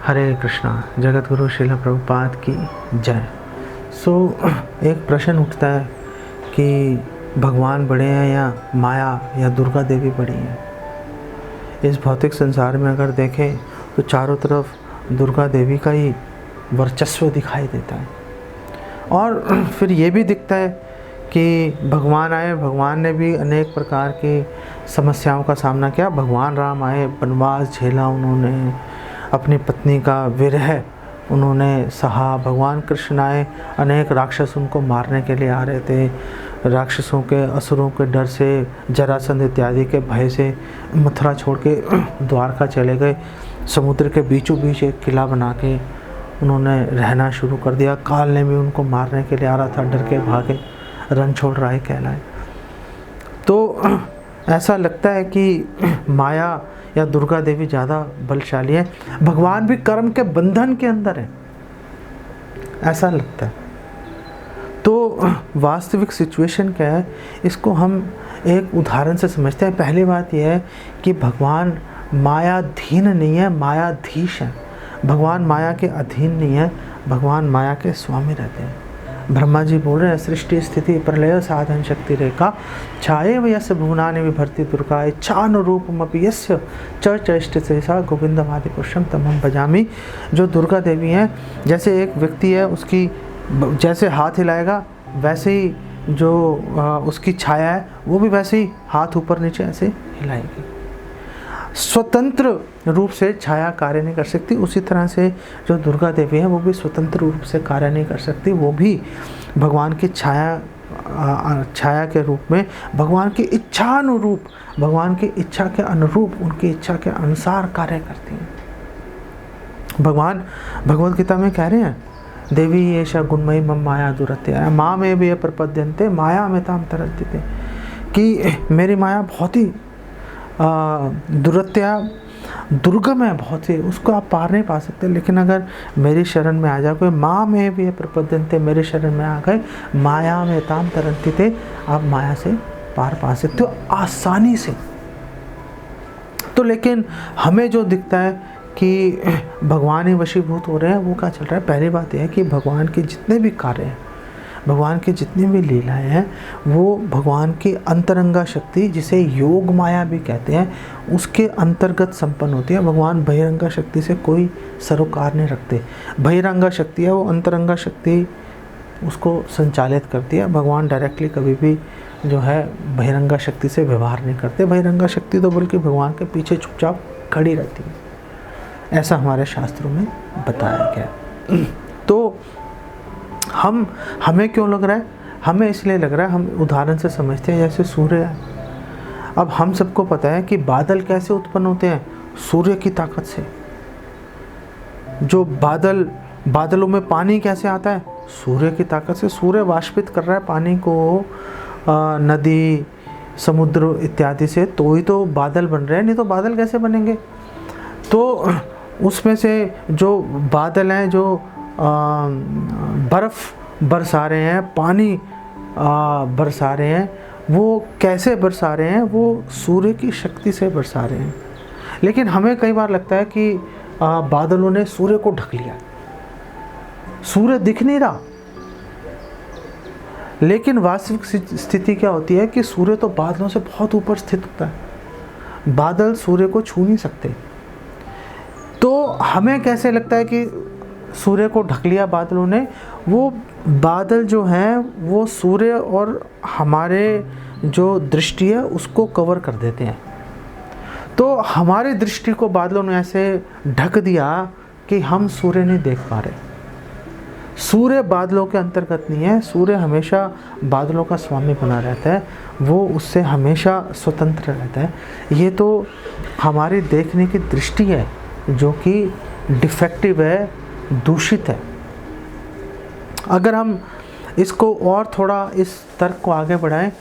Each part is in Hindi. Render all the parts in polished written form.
हरे कृष्णा। जगत गुरु श्रील प्रभुपाद की जय। एक प्रश्न उठता है कि भगवान बड़े हैं या माया या दुर्गा देवी बड़ी हैं। इस भौतिक संसार में अगर देखें तो चारों तरफ दुर्गा देवी का ही वर्चस्व दिखाई देता है, और फिर ये भी दिखता है कि भगवान आए, भगवान ने भी अनेक प्रकार की समस्याओं का सामना किया। भगवान राम आए, वनवास झेला उन्होंने, अपनी पत्नी का विरह उन्होंने सहा। भगवान कृष्ण आए, अनेक राक्षस उनको मारने के लिए आ रहे थे। राक्षसों के, असुरों के डर से, जरासंध इत्यादि के भय से मथुरा छोड़ के द्वारका चले गए। समुद्र के बीचों बीच एक किला बना के उन्होंने रहना शुरू कर दिया। काल ने भी उनको मारने के लिए आ रहा था, डर के भागे, रन छोड़ राय कहलाए। तो ऐसा लगता है कि माया या दुर्गा देवी ज़्यादा बलशाली है। भगवान भी कर्म के बंधन के अंदर है, ऐसा लगता है। तो वास्तविक सिचुएशन क्या है, इसको हम एक उदाहरण से समझते हैं। पहली बात यह है कि भगवान मायाधीन नहीं है, मायाधीश है। भगवान माया के अधीन नहीं है, भगवान माया के स्वामी रहते हैं। ब्रह्मा जी बोल रहे हैं, सृष्टि स्थिति प्रलय साधन शक्ति रेखा छाये वयस्य भुवनानि विभर्ति दुर्गा इच्छानुरूपमपि यस्य चैष्ट शेषा गोविंदमादि पुरुषम तमहं भजामि। जो दुर्गा देवी हैं, जैसे एक व्यक्ति है, उसकी जैसे हाथ हिलाएगा वैसे ही जो उसकी छाया है वो भी वैसे ही हाथ ऊपर नीचे ऐसे हिलाएगी। स्वतंत्र रूप से छाया कार्य नहीं कर सकती। उसी तरह से जो दुर्गा देवी है वो भी स्वतंत्र रूप से कार्य नहीं कर सकती। वो भी भगवान की छाया के रूप में भगवान की इच्छानुरूप, भगवान की इच्छा के अनुरूप, उनकी इच्छा के अनुसार कार्य करती हैं। भगवान भगवद गीता में कह रहे हैं, देवी एषा गुणमयी मम माया दुरत्या माँ में भी प्रपद्यन्ते माया में ताम तरन्ति, कि मेरी माया बहुत ही दुरत्या दुर्गम है, बहुत ही, उसको आप पार नहीं पा सकते। लेकिन अगर मेरी शरण में आ जाओ, कोई माँ में भी प्रपद्यन्ते, मेरे शरण में आ गए, माया में ताम तरन्ति थे, आप माया से पार पा सकते हो आसानी से। तो लेकिन हमें जो दिखता है कि भगवान ही वशीभूत हो रहे हैं, वो क्या चल रहा है। पहली बात यह है कि भगवान के जितने भी कार्य हैं, भगवान की जितनी भी लीलाएं हैं, वो भगवान की अंतरंगा शक्ति, जिसे योग माया भी कहते हैं, उसके अंतर्गत संपन्न होती है। भगवान बहिरंगा शक्ति से कोई सरोकार नहीं रखते। बहिरंगा शक्ति है वो, अंतरंगा शक्ति उसको संचालित करती है। भगवान डायरेक्टली कभी भी जो है बहिरंगा शक्ति से व्यवहार नहीं करते। बहिरंगा शक्ति तो बल्कि भगवान के पीछे चुपचाप खड़ी रहती है, ऐसा हमारे शास्त्रों में बताया गया। तो हमें क्यों लग रहा है, हमें इसलिए लग रहा है, हम उदाहरण से समझते हैं। जैसे सूर्य है, अब हम सबको पता है कि बादल कैसे उत्पन्न होते हैं, सूर्य की ताकत से। जो बादलों में पानी कैसे आता है, सूर्य की ताकत से। सूर्य वाष्पित कर रहा है पानी को नदी, समुद्र इत्यादि से, तो ही तो बादल बन रहे हैं, नहीं तो बादल कैसे बनेंगे। तो उसमें से जो बादल हैं, जो बर्फ़ बरसा रहे हैं, पानी बरसा रहे हैं, वो कैसे बरसा रहे हैं, वो सूर्य की शक्ति से बरसा रहे हैं। लेकिन हमें कई बार लगता है कि बादलों ने सूर्य को ढक लिया, सूर्य दिख नहीं रहा। लेकिन वास्तविक स्थिति क्या होती है कि सूर्य तो बादलों से बहुत ऊपर स्थित होता है, बादल सूर्य को छू नहीं सकते। तो हमें कैसे लगता है कि सूर्य को ढक लिया बादलों ने। वो बादल जो हैं वो सूर्य और हमारे जो दृष्टि है उसको कवर कर देते हैं। तो हमारी दृष्टि को बादलों ने ऐसे ढक दिया कि हम सूर्य नहीं देख पा रहे। सूर्य बादलों के अंतर्गत नहीं है, सूर्य हमेशा बादलों का स्वामी बना रहता है, वो उससे हमेशा स्वतंत्र रहता है। ये तो हमारी देखने की दृष्टि है जो कि डिफेक्टिव है, दूषित है। अगर हम इसको और थोड़ा इस तर्क को आगे बढ़ाएं,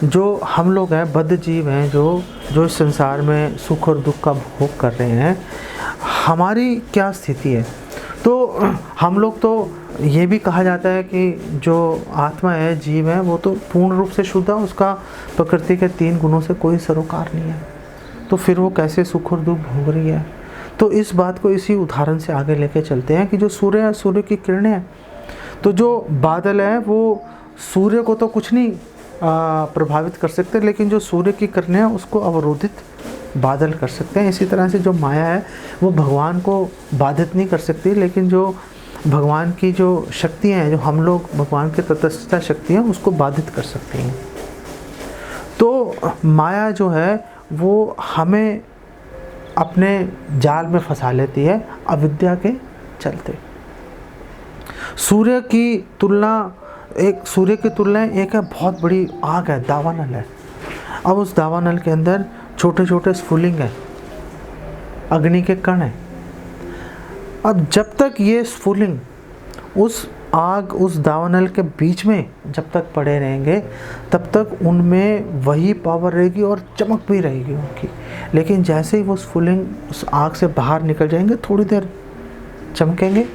जो हम लोग हैं, बद्ध जीव हैं, जो इस संसार में सुख और दुख का भोग कर रहे हैं, हमारी क्या स्थिति है। तो हम लोग तो ये भी कहा जाता है कि जो आत्मा है, जीव है, वो तो पूर्ण रूप से शुद्ध है, उसका प्रकृति के 3 गुणों से कोई सरोकार नहीं है। तो फिर वो कैसे सुख और दुख भोग रही है। तो इस बात को इसी उदाहरण से आगे लेके चलते हैं कि जो सूर्य की किरणें हैं, तो जो बादल है वो सूर्य को तो कुछ नहीं प्रभावित कर सकते, लेकिन जो सूर्य की किरणें हैं उसको अवरोधित बादल कर सकते हैं। इसी तरह से जो माया है वो भगवान को बाधित नहीं कर सकती, लेकिन जो भगवान की जो शक्तियाँ हैं, जो हम लोग भगवान के तटस्थता शक्तियाँ, उसको बाधित कर सकती हैं। तो माया जो है वो हमें अपने जाल में फंसा लेती है अविद्या के चलते। सूर्य की तुलना एक है बहुत बड़ी आग है, दावानल है। अब उस दावानल के अंदर छोटे छोटे स्फुलिंग है, अग्नि के कण है। अब जब तक ये स्फुलिंग उस दावानल के बीच में जब तक पड़े रहेंगे, तब तक उनमें वही पावर रहेगी और चमक भी रहेगी उनकी। लेकिन जैसे ही वो स्फुलिंग उस आग से बाहर निकल जाएंगे, थोड़ी देर चमकेंगे,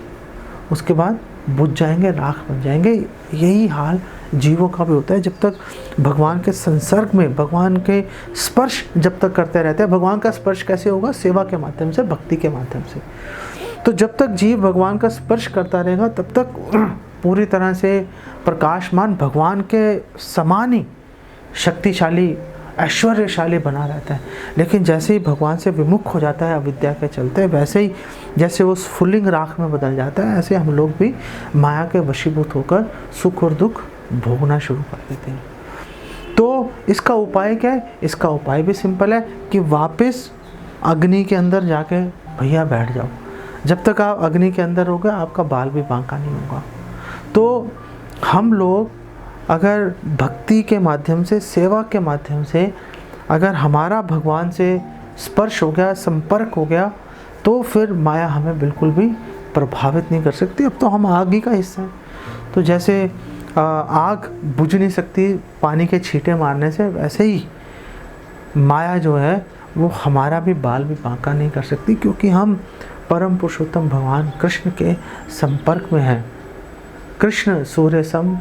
उसके बाद बुझ जाएंगे, राख बन जाएंगे। यही हाल जीवों का भी होता है। जब तक भगवान के संसर्ग में, भगवान के स्पर्श जब तक करते रहते हैं। भगवान का स्पर्श कैसे होगा? सेवा के माध्यम से, भक्ति के माध्यम से। तो जब तक जीव भगवान का स्पर्श करता रहेगा, तब तक पूरी तरह से प्रकाशमान, भगवान के समान ही शक्तिशाली, ऐश्वर्यशाली बना रहता है। लेकिन जैसे ही भगवान से विमुख हो जाता है अविद्या के चलते, वैसे ही जैसे वो स्फुलिंग राख में बदल जाता है, ऐसे हम लोग भी माया के वशीभूत होकर सुख और दुख भोगना शुरू कर देते हैं। तो इसका उपाय क्या है? इसका उपाय भी सिंपल है कि वापस अग्नि के अंदर जाके भैया बैठ जाओ। जब तक आप अग्नि के अंदर होगे, आपका बाल भी बांका नहीं होगा। तो हम लोग अगर भक्ति के माध्यम से, सेवा के माध्यम से अगर हमारा भगवान से स्पर्श हो गया, संपर्क हो गया, तो फिर माया हमें बिल्कुल भी प्रभावित नहीं कर सकती। अब तो हम आग ही का हिस्सा हैं। तो जैसे आग बुझ नहीं सकती पानी के छींटे मारने से, वैसे ही माया जो है वो हमारा भी बाल भी बांका नहीं कर सकती, क्योंकि हम परम पुरुषोत्तम भगवान कृष्ण के संपर्क में हैं। कृष्ण सूर्य सम,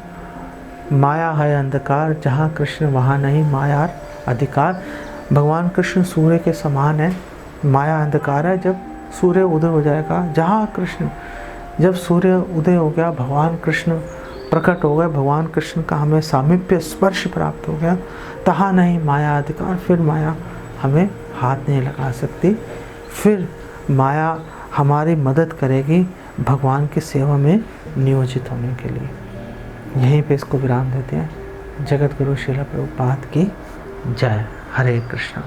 माया है अंधकार, जहाँ कृष्ण वहाँ नहीं माया अधिकार। भगवान कृष्ण सूर्य के समान है, माया अंधकार है। जब सूर्य उदय हो जाएगा, जहाँ कृष्ण, जब सूर्य उदय हो गया, भगवान कृष्ण प्रकट हो गए, भगवान कृष्ण का हमें सामीप्य स्पर्श प्राप्त हो गया, तहाँ नहीं माया अधिकार। फिर माया हमें हाथ नहीं लगा सकती। फिर माया हमारी मदद करेगी भगवान की सेवा में नियोजित होने के लिए। यहीं पे इसको विराम देते हैं। जगत गुरु श्रील प्रभुपाद की जय। हरे कृष्णा।